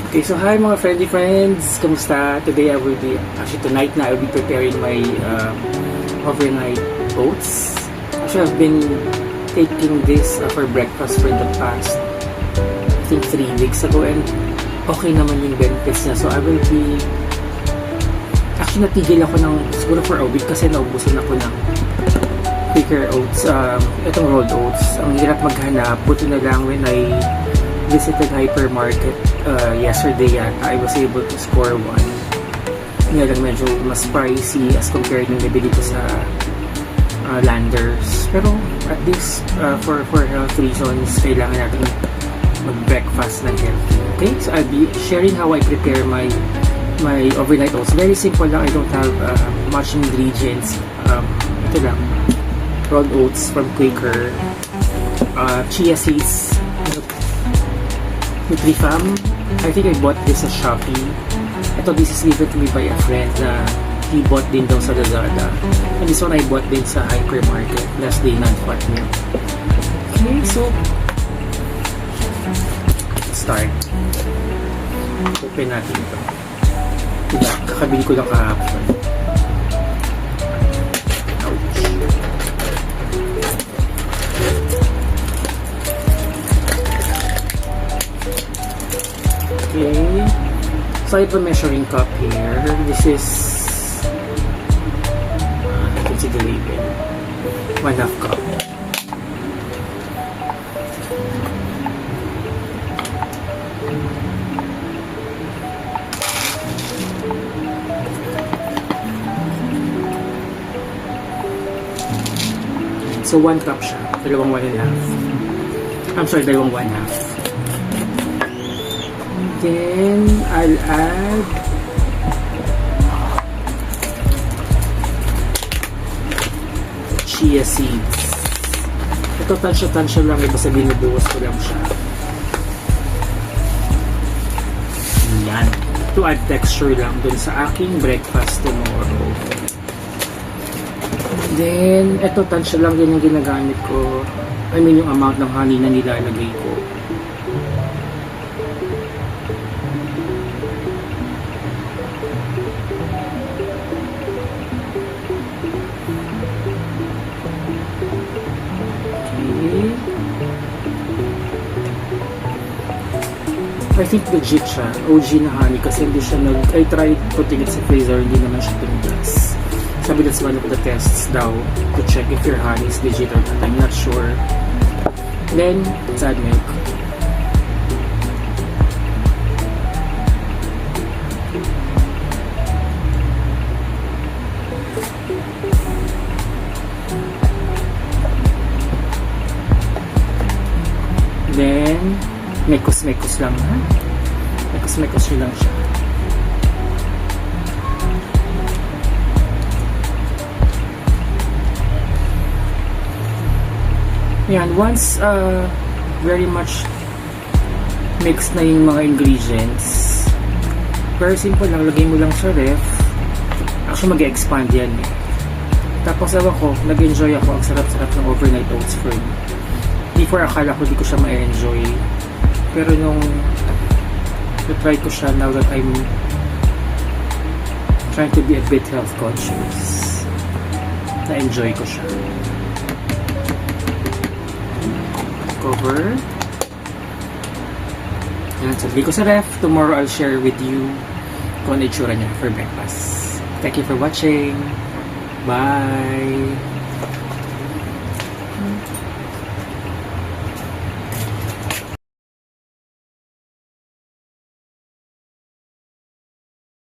Okay, so hi mga friendly friends, kamusta? Today I will be, actually tonight na I will be preparing my overnight oats. Actually I've been taking this for breakfast for the past, I think 3 weeks ago, and okay naman yung benefits niya. So I will be, actually natigil ako ng siguro for a week kasi naubusan ako ng Quaker oats, itong rolled oats. Ang hirap maghanap, buti na lang when I visited hypermarket yesterday yata, I was able to score one. Nga lang medyo mas pricey as compared nung nabili ko sa Landers. Pero at least for health reasons, kailangan natin mag-breakfast ng healthy. Okay? So I'll be sharing how I prepare my overnight oats. Very simple lang. I don't have much ingredients. Ito lang. Rolled oats from Quaker. Chia seeds. Nutrifam. I think I bought this sa Shopee. Ito, this is given to me by a friend na he bought din daw sa Lazada. And this one I bought din sa hypermarket. Last day non-fat milk. Okay, so let's start. Open natin ito. Diba? Kakabili ko lang kahapon. Okay, so I have a measuring cup here. This is, you can see the label, 1/2 cup. So 1 cup siya, dalawang 1.5. I'm sorry, dalawang 1/2. Then I'll add chia seeds. Ito tansya-tansya lang, basta binubuhos ko lang siya. Yan. To add texture lang dun sa aking breakfast tomorrow. Then, ito tansya lang din yung ginagamit ko. I mean yung amount ng honey na nilalagay ko. I think legit siya, OG na honey, kasi hindi siya I tried putting it sa freezer, hindi naman siya tumugas. Sabi that's one of the tests daw to check if your honey is legit or not. I'm not sure. Then, let's add milk. Then, mekos-mekos lang, ha? Mekos-mekos lang siya. Yan, once very much mixed na yung mga ingredients, very simple lang, lagay mo lang sa ref. Actually, mag-expand yan eh. Tapos, ewan ko, nag-enjoy ako. Ang sarap-sarap ng overnight oats for me. Before, akala ko di ko siya ma-enjoy. Pero nung na-try ko siya, now that I'm trying to be a bit health conscious, na-enjoy ko siya. Cover. Yan, sabi ko sa ref. Tomorrow I'll share with you kung ano itsura niya for breakfast. Thank you for watching. Bye!